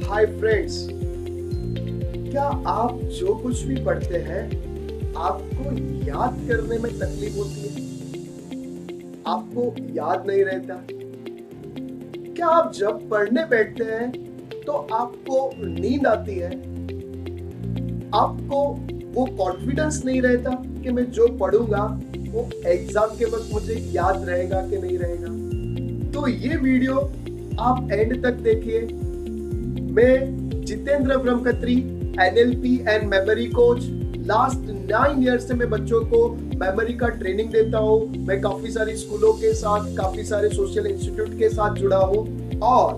Hi friends, क्या आप जो कुछ भी पढ़ते हैं आपको याद करने में तकलीफ होती है? आपको याद नहीं रहता? क्या आप जब पढ़ने बैठते हैं तो आपको नींद आती है? आपको वो कॉन्फिडेंस नहीं रहता कि मैं जो पढ़ूंगा वो एग्जाम के वक्त मुझे याद रहेगा कि नहीं रहेगा? तो ये वीडियो आप एंड तक देखिए। मैं Jitendra Brahmakatri, NLP and memory coach. Last 9 years से मैं बच्चों को मेमोरी का ट्रेनिंग देता हूँ। मैं काफी सारी स्कूलों के साथ, काफी सारे सोशल इंस्टीट्यूट के साथ जुड़ा हूँ और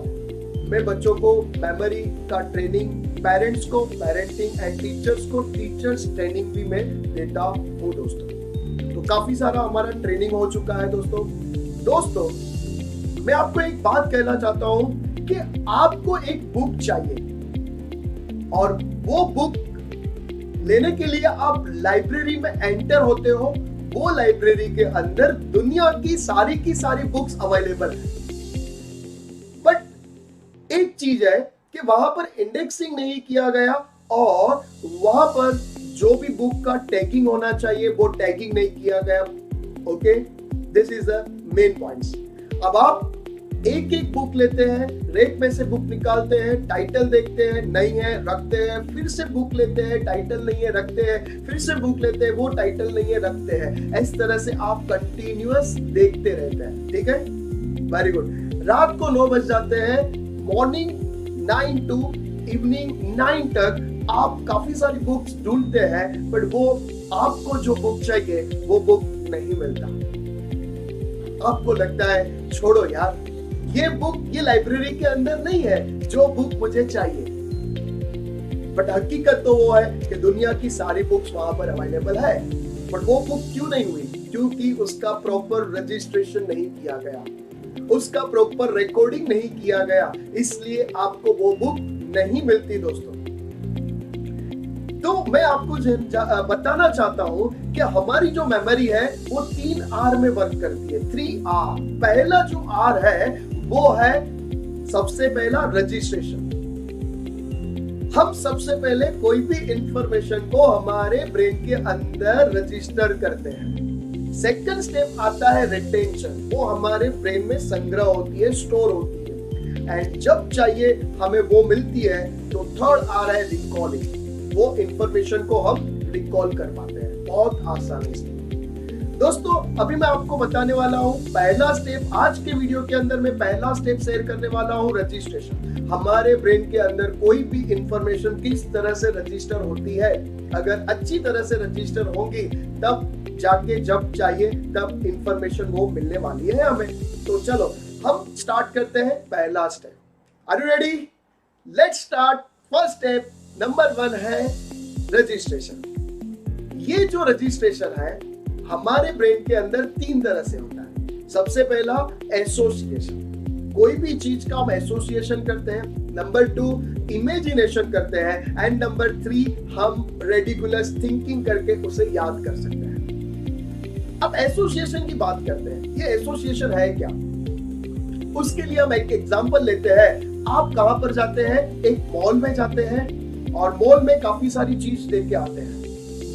मैं बच्चों को मेमोरी का ट्रेनिंग, पेरेंट्स को पेरेंटिंग एंड टीचर्स को टीचर्स ट्रेनिंग भी मैं देता हूँ दोस्तों। तो काफी सारा हमारा ट्रेनिंग हो चुका है दोस्तों। मैं आपको एक बात कहना चाहता हूं कि आपको एक बुक चाहिए और वो बुक लेने के लिए आप लाइब्रेरी में एंटर होते हो। वो लाइब्रेरी के अंदर दुनिया की सारी बुक्स अवेलेबल है, बट एक चीज है कि वहां पर इंडेक्सिंग नहीं किया गया और वहां पर जो भी बुक का टैगिंग होना चाहिए वो टैगिंग नहीं किया गया। Okay, this is the main points. अब आप एक एक बुक लेते हैं, रेक में से बुक निकालते हैं, टाइटल देखते हैं, नहीं है रखते हैं, फिर से बुक लेते हैं, टाइटल नहीं है रखते हैं, फिर से बुक लेते हैं, वो टाइटल नहीं है रखते हैं। इस तरह से आप कंटिन्यूअस देखते रहते हैं। ठीक है, वेरी गुड। रात को 9 बज जाते हैं, मॉर्निंग 9 टू इवनिंग 9 तक आप काफी सारी बुक्स ढूंढते हैं, बट वो आपको जो बुक चाहिए वो बुक नहीं मिलता। आपको लगता है छोड़ो यार, ये बुक ये लाइब्रेरी के अंदर नहीं है जो बुक मुझे चाहिए। बट हकीकत तो वो है कि दुनिया की सारी बुक्स वहां पर अवेलेबल है, बट वो बुक क्यों नहीं हुई? क्योंकि उसका प्रॉपर रजिस्ट्रेशन नहीं किया गया, उसका प्रॉपर रिकॉर्डिंग नहीं किया गया, इसलिए आपको वो बुक नहीं मिलती दोस्तों। तो मैं आपको बताना चाहता हूं कि हमारी जो मेमोरी है वो 3 R में वर्क करती है। 3R। पहला जो R है वो है सबसे पहला रजिस्ट्रेशन। हम सबसे पहले कोई भी इंफॉर्मेशन को हमारे ब्रेन के अंदर रजिस्टर करते हैं। सेकंड स्टेप आता है रिटेंशन, वो हमारे ब्रेन में संग्रह होती है, स्टोर होती है, एंड जब चाहिए हमें वो मिलती है। तो थर्ड आ रहा है रिकॉलिंग, वो इंफॉर्मेशन को हम रिकॉल कर पाते हैं बहुत आसानी से। दोस्तों अभी मैं आपको बताने वाला हूं पहला स्टेप। आज के वीडियो के अंदर मैं पहला स्टेप शेयर करने वाला हूं, रजिस्ट्रेशन। हमारे ब्रेन के अंदर कोई भी इंफॉर्मेशन किस तरह से रजिस्टर होती है, अगर अच्छी तरह से रजिस्टर होगी तब जाके जब चाहिए तब इंफॉर्मेशन वो मिलने वाली है हमें। तो चलो हम स्टार्ट करते हैं पहला step. Are you ready? Let's start. First step number 1 है रजिस्ट्रेशन। ये जो रजिस्ट्रेशन है हमारे ब्रेन के अंदर 3 तरह से होता है। सबसे पहला एसोसिएशन, कोई भी चीज का हम एसोसिएशन करते हैं। नंबर 2 इमेजिनेशन करते हैं एंड नंबर 3 हम रेडिकुलस थिंकिंग करके उसे याद कर सकते हैं। अब एसोसिएशन की बात करते हैं। ये एसोसिएशन है क्या? उसके लिए हम एक एग्जांपल लेते हैं। आप कहां पर जाते हैं? एक मॉल में जाते हैं और मॉल में काफी सारी चीज लेके आते हैं।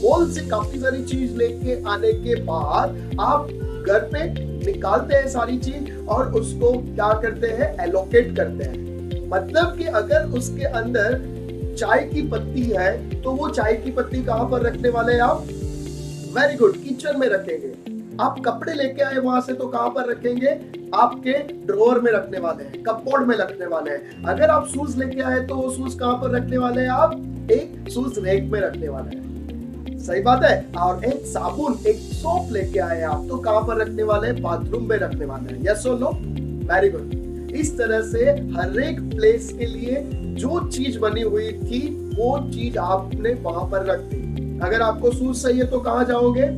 मॉल से काफी सारी चीज लेके आने के बाद आप घर पे निकालते हैं सारी चीज और उसको क्या करते हैं? एलोकेट करते हैं। मतलब कि अगर उसके अंदर चाय की पत्ती है तो वो चाय की पत्ती कहां पर रखने वाले हैं आप? वेरी गुड, किचन में रखेंगे। आप कपड़े लेके आए वहां से तो कहां पर रखेंगे? आपके ड्रॉअर में रखने वाले हैं, कपबोर्ड में रखने वाले हैं। अगर आप शूज लेके आए तो वो शूज कहां पर रखने वाले हैं? आप एक शूज रैक में रखने वाले हैं। सही बात है। और एक साबुन, एक सोप लेके आए आप तो कहां पर रखने वाले हैं? बाथरूम में रखने वाले हैं। यस और नो? Very good. इस तरह से हर एक प्लेस के लिए जो चीज बनी हुई थी वो चीज आपने वहां पर रख दी। अगर आपको शूज चाहिए तो कहां जाओगे?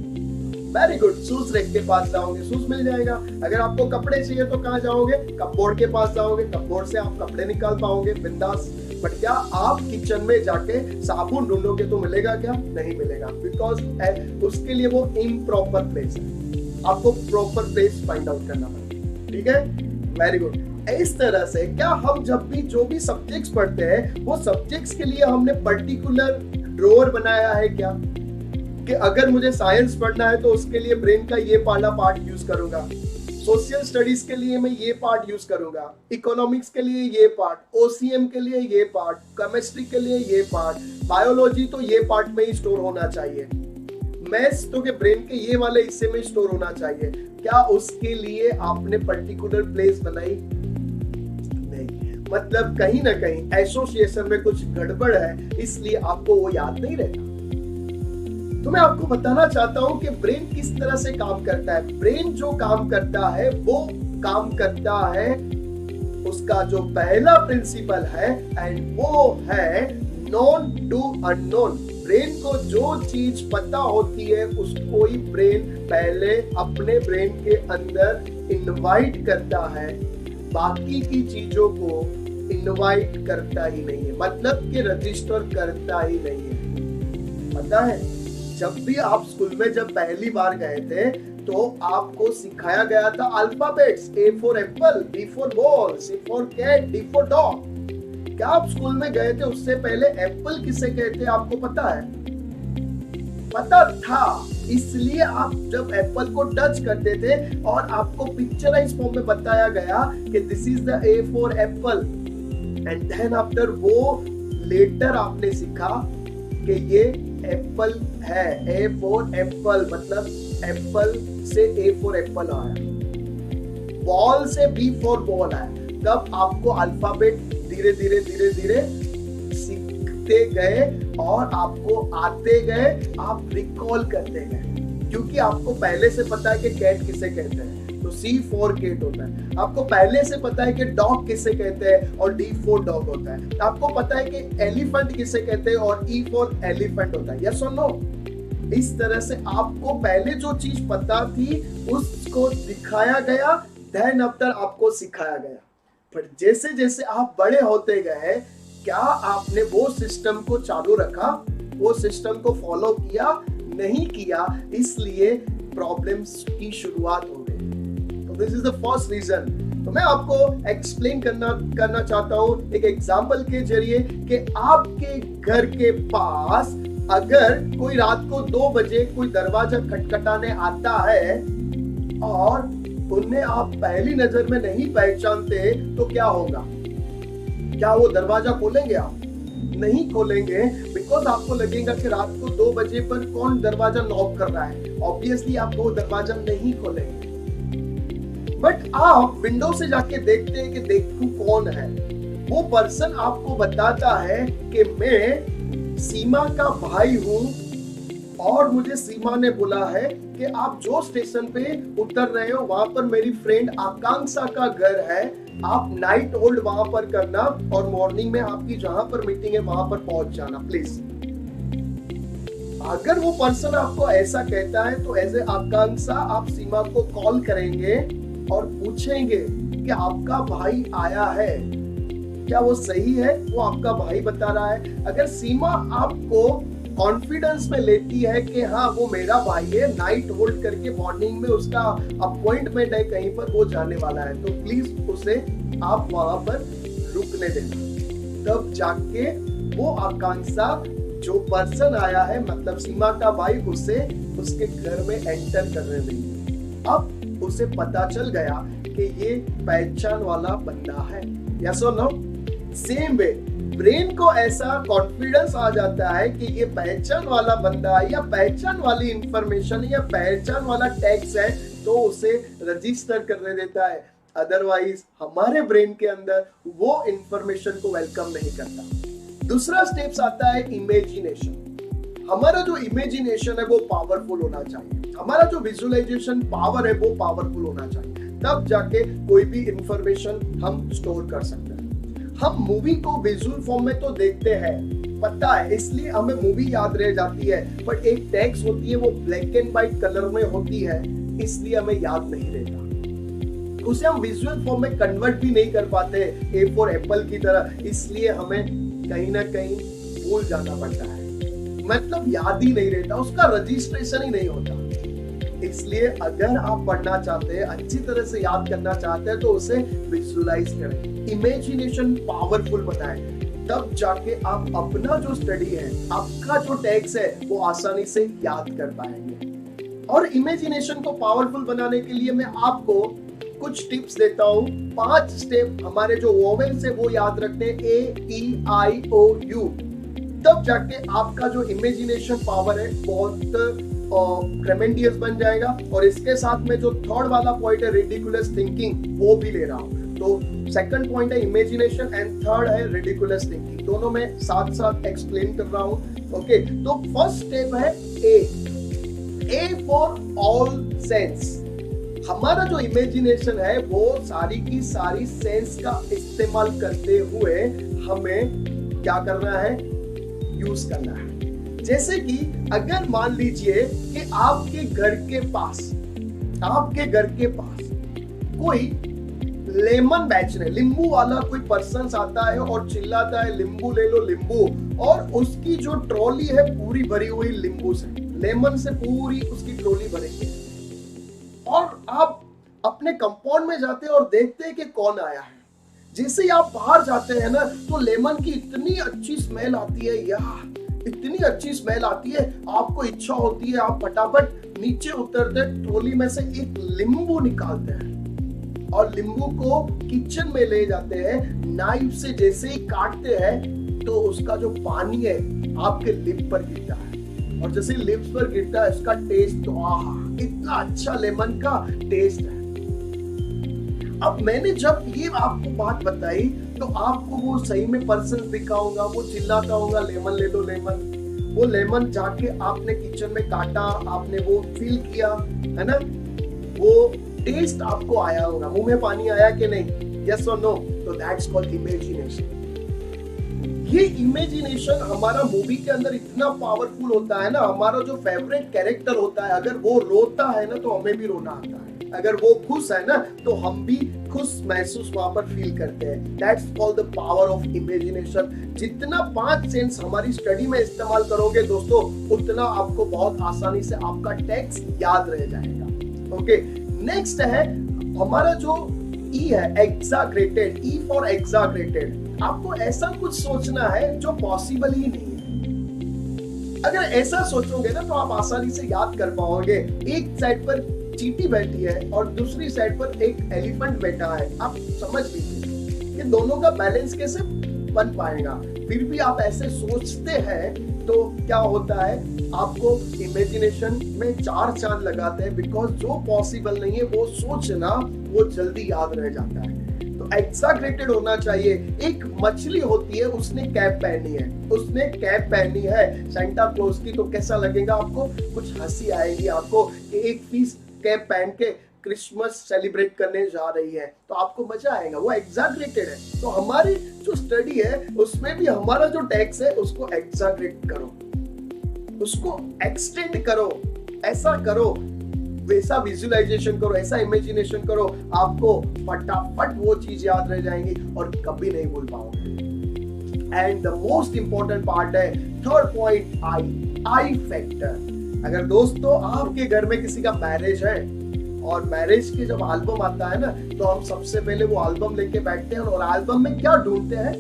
वेरी गुड, शूज रैक के पास जाओगे, शूज मिल जाएगा। अगर आपको कपड़े चाहिए तो कहां जाओगे? कपबोर्ड के पास जाओगे, कपबोर्ड से आप कपड़े निकाल पाओगे बिंदास। बट क्या आप किचन में जाके साबुन ढूंढोगे तो मिलेगा क्या? नहीं मिलेगा, बिकॉज उसके लिए वो इम्प्रॉपर प्लेस है। आपको प्रॉपर प्लेस फाइंड आउट करना पड़ेगा। ठीक है, वेरी गुड। इस तरह से क्या हम जब भी जो भी सब्जेक्ट्स पढ़ते हैं वो सब्जेक्ट्स के लिए हमने पर्टिकुलर ड्रॉअर बनाया है क्या, कि अगर मुझे साइंस पढ़ना है तो उसके लिए ब्रेन का ये वाला पार्ट यूज करूंगा, सोशल स्टडीज के लिए मैं ये पार्ट यूज करूंगा, इकोनॉमिक्स के लिए ये पार्ट, ओसीएम के लिए ये पार्ट, केमिस्ट्री के लिए ये पार्ट, बायोलॉजी तो ये पार्ट में ही स्टोर होना चाहिए, मैथ्स तो के ब्रेन के ये वाले हिस्से में स्टोर होना चाहिए। क्या उसके लिए आपने पर्टिकुलर प्लेस बनाई? नहीं, मतलब कहीं ना कहीं एसोसिएशन में कुछ गड़बड़ है, इसलिए आपको वो याद नहीं रहता। तो मैं आपको बताना चाहता हूं कि ब्रेन किस तरह से काम करता है। ब्रेन जो काम करता है वो काम करता है, उसका जो पहला प्रिंसिपल है एंड वो है नॉन टू अननोन। ब्रेन को जो चीज पता होती है उसको ही ब्रेन पहले अपने ब्रेन के अंदर इनवाइट करता है, बाकी की चीजों को इनवाइट करता ही नहीं है, मतलब कि रजिस्टर करता ही नहीं है। पता है, जब भी आप स्कूल में जब पहली बार गए थे तो आपको सिखाया गया था alphabets, A for apple, B for ball, C for cat, D for dog. क्या आप स्कूल में गए थे उससे पहले एप्पल किसे कहते हैं आपको पता है? पता था, इसलिए आप जब एप्पल को टच करते थे और आपको पिक्चराइज फॉर्म में बताया गया कि this is the A for apple, and then after वो लेटर आपने सीखा कि ये एप्पल है, A फॉर एप्पल, मतलब एप्पल से A फॉर एप्पल आया, बॉल से B फॉर बॉल आया। तब आपको अल्फाबेट धीरे धीरे धीरे धीरे सीखते गए और आपको आते गए, आप रिकॉल करते गए, क्योंकि आपको पहले से पता है कि कैट किसे कहते हैं, तो C फॉर कैट होता है। आपको पहले से पता है कि डॉग किसे कहते हैं और D फॉर डॉग होता है। आपको पता है कि एलिफेंट किसे कहते हैं और E फॉर एलिफेंट होता है। यस और नो? इस तरह से आपको पहले जो चीज पता थी उसको दिखाया गया, देन आफ्टर आपको सिखाया गया। पर जैसे जैसे आप बड़े होते गए, क्या आपने वो सिस्टम को चालू रखा, वो सिस्टम को फॉलो किया? नहीं किया, इसलिए प्रॉब्लम्स की शुरुआत हो गई। तो this is the first reason. तो मैं आपको एक्सप्लेन करना चाहता हूं एक एग्जांपल के जरिए कि आपके घर के पास अगर कोई रात को 2 बजे कोई दरवाजा खटखटाने आता है और उन्हें आप पहली नजर में नहीं पहचानते तो क्या होगा? क्या वो दरवाजा खोलेंगे? आप नहीं खोलेंगे, बिकॉज आपको लगेगा कि रात को 2 बजे पर कौन दरवाजा नॉक कर रहा है। ऑब्वियसली आप वो दरवाजा नहीं खोलेंगे, बट आप विंडो से जाके देखते हैं कि देखूं कौन है। वो पर्सन आपको बताता है कि मैं सीमा का भाई हूं और मुझे सीमा ने बोला है कि आप जो स्टेशन पे उतर रहे हो वहां पर मेरी फ्रेंड आकांक्षा का घर है, आप नाइट होल्ड वहां पर करना और मॉर्निंग में आपकी जहां पर मीटिंग है वहां पर पहुंच जाना प्लीज। अगर वो पर्सन आपको ऐसा कहता है तो एज ए आकांक्षा आप सीमा को कॉल करेंगे और पूछेंगे कि आपका भाई आया है, क्या वो सही है, वो आपका भाई बता रहा है? अगर सीमा आपको कॉन्फिडेंस में लेती है कि हाँ वो मेरा भाई है, नाइट होल्ड करके मॉर्निंग में उसका अपॉइंटमेंट है कहीं पर, वो जाने वाला है, तो प्लीज उसे आप वहां पर रुकने देना। तब जाके वो आकांक्षा जो पर्सन आया है, मतलब सीमा का भाई, उसे उसके घर में एंटर करने देंगे। अब उसे पता चल गया कि ये पहचान वाला बंदा है। यस और नो? सेम वे ब्रेन को ऐसा कॉन्फिडेंस आ जाता है कि ये पहचान वाला बंदा है या पहचान वाली इंफॉर्मेशन या पहचान वाला टैक्स है, तो उसे रजिस्टर करने देता है। अदरवाइज हमारे ब्रेन के अंदर वो इंफॉर्मेशन को वेलकम नहीं करता। दूसरा स्टेप्स आता है इमेजिनेशन। हमारा जो इमेजिनेशन है वो पावरफुल होना चाहिए, हमारा जो विजुअलाइजेशन पावर है वो पावरफुल होना चाहिए, तब जाके कोई भी इंफॉर्मेशन हम स्टोर कर सकते हैं। हम मूवी को विजुअल फॉर्म में तो देखते हैं, पता है, इसलिए हमें मूवी याद रह जाती है, पर एक टेक्स्ट होती है वो ब्लैक एंड व्हाइट कलर में होती है, इसलिए हमें याद नहीं रहता। उसे हम विजुअल फॉर्म में कन्वर्ट भी नहीं कर पाते ए फॉर एप्पल की तरह, इसलिए हमें कहीं ना कहीं भूल जाना पड़ता है, मतलब याद ही नहीं रहता, उसका रजिस्ट्रेशन ही नहीं होता। इसलिए अगर आप पढ़ना चाहते हैं, अच्छी तरह से याद करना चाहते हैं, तो उसे विजुअलाइज करें, इमेजिनेशन पावरफुल बनाएं, तब जाके आप अपना जो स्टडी है, आपका जो टेक्स्ट है, वो आसानी से याद कर पाएंगे। और इमेजिनेशन को पावरफुल बनाने के लिए मैं आपको कुछ टिप्स देता हूँ। 5 स्टेप हमारे जो वोवेल्स है वो याद रखने, A-E-I-O-U, तब जाके आपका जो इमेजिनेशन पावर है बहुत ट्रेमेंडियस बन जाएगा। और इसके साथ में जो थर्ड वाला पॉइंट है रिडिकुलस थिंकिंग, वो भी ले रहा हूँ। तो सेकंड पॉइंट है इमेजिनेशन एंड थर्ड है रिडिकुलस थिंकिंग, दोनों में साथ साथ एक्सप्लेन कर रहा हूँ। ओके, तो फर्स्ट स्टेप है ए फॉर ऑल सेंस। हमारा जो इमेजिनेशन है वो सारी की सारी सेंस का इस्तेमाल करते हुए हमें क्या करना है, यूज करना है। जैसे कि अगर मान लीजिए कि आपके घर के पास कोई लेमन बेच रहे, नींबू वाला कोई पर्सन आता है और चिल्लाता है नींबू ले लो नींबू, और उसकी जो ट्रॉली है पूरी भरी हुई नींबू से, लेमन से पूरी उसकी ट्रॉली भरी है। और आप अपने कंपाउंड में जाते हैं और देखते हैं कि कौन आया है। जैसे ही आप बाहर जाते हैं ना, तो लेमन की इतनी अच्छी स्मेल आती है यार, इतनी अच्छी स्मेल आती है, आपको इच्छा होती है आप फटाफट नीचे उतरते, ट्रॉली में से एक नींबू निकालते हैं और नींबू को किचन में ले जाते हैं। नाइफ से जैसे ही काटते हैं तो उसका जो पानी है आपके लिप पर गिरता है, और जैसे लिप्स पर गिरता है उसका टेस्ट तो आहा, इतना अच्छा लेमन का टेस्ट है। अब मैंने जब ये आपको बात बताई तो आपको वो सही में पर्सन दिखाऊंगा, वो चिल्लाता होगा लेमन ले लो लेमन। वो लेमन जाके आपने किचन में काटा, आपने वो फील किया, है ना, वो टेस्ट आपको आया होगा, मुंह में पानी आया कि नहीं, यस और नो? तो दैट्स कॉल्ड इमेजिनेशन। ये इमेजिनेशन हमारा मूवी के अंदर इतना पावरफुल होता है ना, हमारा जो फेवरेट कैरेक्टर होता है अगर वो रोता है ना तो हमें भी रोना आता है, अगर वो खुश है ना तो हम भी खुश महसूस वहां पर फील करते हैं। That's called the power of imagination. जितना 5 सेंस हमारी स्टडी में इस्तेमाल करोगे दोस्तों, उतना आपको बहुत आसानी से आपका टेक्स्ट याद रह जाएगा। ओके, नेक्स्ट है हमारा जो ई है, एग्जैगरेटेड, ई फॉर एग्जैगरेटेड। आपको ऐसा कुछ सोचना है जो पॉसिबल ही नहीं है। अगर ऐसा सोचोगे ना तो आप आसानी से याद कर पाओगे। एक साइड पर चींटी बैठी है और दूसरी साइड पर एक एलिफेंट बैठा है, आप समझ लीजिए कि दोनों का बैलेंस कैसे बन पाएगा। फिर भी आप ऐसे सोचते हैं तो क्या होता है, आपको इमेजिनेशन में 4 चांद लगाते हैं, बिकॉज जो पॉसिबल नहीं है वो सोचना वो जल्दी याद रह जाता है। तो एग्जैगरेटेड होना चाहिए। एक मछली होती है, उसने कैप पहनी है सेंटा क्लॉज की, तो कैसा लगेगा आपको? कुछ हंसी आएगी आपको कि एक पीस कैप पहन के क्रिसमस सेलिब्रेट करने जा रही है, तो आपको मजा आएगा, वो एग्जैगरेटेड है। तो हमारी जो स्टडी है उसमें भी हमारा जो टेक्स्ट है उसको एग्जैगरेट करो, उसको एक्सटेंड करो, ऐसा करो, वैसा विजुअलाइजेशन करो, ऐसा इमेजिनेशन करो, आपको फटाफट वो चीज याद रह जाएंगी और कभी नहीं भूल पाओगे। And the most important part है थर्ड पॉइंट, आई फैक्टर। अगर दोस्तों आपके घर में किसी का मैरिज है और मैरिज के जब एल्बम आता है ना, तो हम सबसे पहले वो एल्बम लेके बैठते हैं और एल्बम में क्या ढूंढते हैं?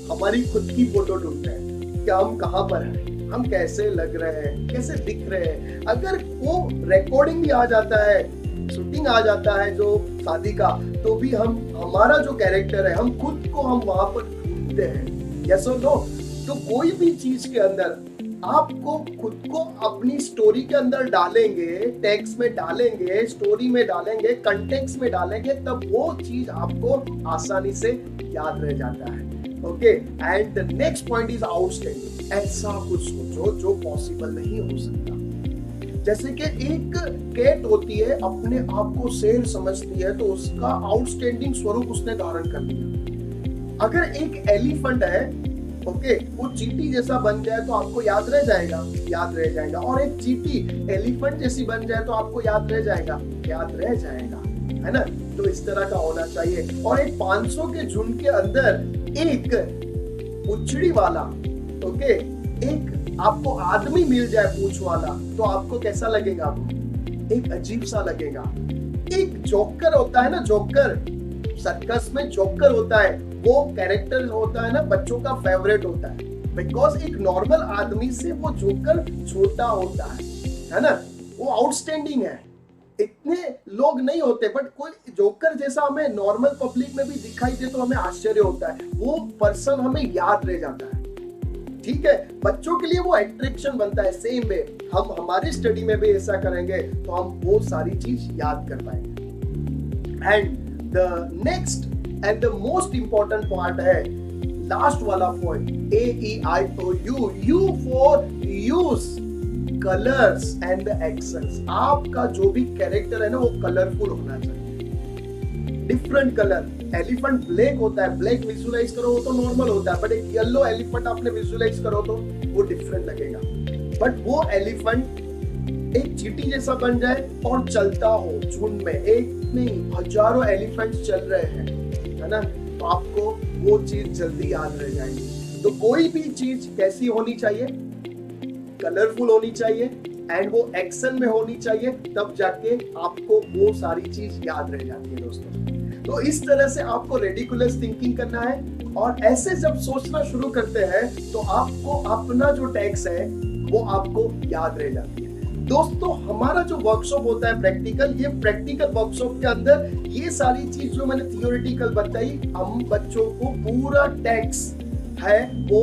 हमारी खुद की फोटो ढूंढते हैं कि हम कहाँ पर हैं, हम कैसे लग रहे हैं, कैसे दिख रहे हैं। अगर वो रिकॉर्डिंग भी आ जाता है, शूटिंग आ जाता है जो शादी का, तो भी हम हमारा जो कैरेक्टर है, हम खुद को हम वहां पर ढूंढते हैं, यस और नो? तो कोई भी चीज के अंदर आपको खुद को अपनी स्टोरी के अंदर डालेंगे, टेक्स्ट में डालेंगे, स्टोरी में डालेंगे, कंटेक्स्ट में डालेंगे, तब वो चीज आपको आसानी से याद रह जाता है। Okay, and the next point is outstanding. ऐसा कुछ सोचो जो पॉसिबल नहीं हो सकता। जैसे कि एक कैट होती है, अपने आप को शेर समझती है, तो उसका आउटस्टैंडिंग स्वरूप उसने धारण कर लिया। अगर एक एलिफेंट है, ओके, वो चींटी जैसा बन जाए तो आपको याद रह जाएगा। और एक चींटी एलिफेंट जैसी बन जाए तो आपको याद रह जाएगा, है ना? तो इस तरह का होना चाहिए। और एक 500 के झुंड के अंदर एक उछड़ी वाला, ओके, एक आपको आदमी मिल जाए पूंछ वाला, तो आपको कैसा लगेगा? एक अजीब सा लगेगा। एक जोकर होता है ना, जोकर सर्कस में जोकर होता है, वो कैरेक्टर होता है ना बच्चों का फेवरेट होता है, बिकॉज एक नॉर्मल आदमी से वो जोकर छोटा होता है ना, वो आउटस्टैंडिंग है। इतने लोग नहीं होते, बट कोई जोकर जैसा हमें नॉर्मल पब्लिक में भी दिखाई दे तो हमें आश्चर्य होता है, वो पर्सन हमें याद रह जाता है। ठीक है, बच्चों के लिए वो अट्रैक्शन बनता है। सेम वे हम हमारी स्टडी में भी ऐसा करेंगे तो हम वो सारी चीज याद कर पाएंगे। And the next and the most important part है लास्ट वाला point, AEIOU, you for use, colours and the actions. आपका जो भी कैरेक्टर है ना वो कलरफुल होना चाहिए, डिफरेंट कलर। एलिफेंट ब्लैक होता है, ब्लैक विजुअलाइज करो वो तो नॉर्मल होता है, बट एक येलो एलिफेंट आपने विजुअलाइज करो तो वो डिफरेंट लगेगा। बट वो एलिफेंट एक चींटी जैसा बन जाए और चलता हो झुंड में, एक नहीं हजारों एलिफेंट्स चल रहे हैं, है ना, तो आपको वो चीज जल्दी याद रह जाएगी। तो कोई भी चीज कैसी होनी चाहिए, कलरफुल होनी चाहिए एंड वो एक्शन में होनी चाहिए, तब जाके आपको वो सारी चीज याद रह जाती है दोस्तों। तो इस तरह से आपको रेडिकुलस थिंकिंग करना है, और ऐसे जब सोचना शुरू करते हैं तो आपको अपना जो टैक्स है वो आपको याद रह जाती है। दोस्तों हमारा जो वर्कशॉप होता है प्रैक्टिकल, ये प्रैक्टिकल वर्कशॉप के अंदर ये सारी चीज जो मैंने थियोरेटिकल बताई, हम बच्चों को पूरा टैक्स है वो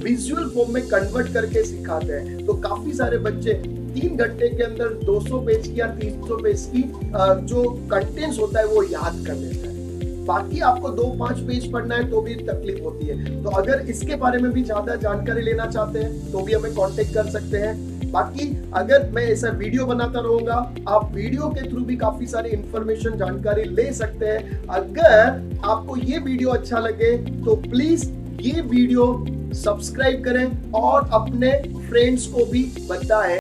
विजुअल फॉर्म में कन्वर्ट करके सिखाते हैं। तो काफी सारे बच्चे 3 घंटे के अंदर 200 पेज की या 300 पेज की जो कंटेंट्स होता है वो याद कर लेते हैं। बाकी आपको 2-5 पेज पढ़ना है तो भी तकलीफ होती है। तो अगर इसके बारे में भी ज्यादा जानकारी लेना चाहते हैं तो भी हमें कांटेक्ट कर सकते हैं। बाकी अगर मैं ऐसा वीडियो बनाता रहूंगा, आप वीडियो के थ्रू भी काफी सारी इंफॉर्मेशन जानकारी ले सकते हैं। अगर आपको ये वीडियो अच्छा लगे तो प्लीज ये वीडियो सब्सक्राइब करें और अपने फ्रेंड्स को भी बताएं।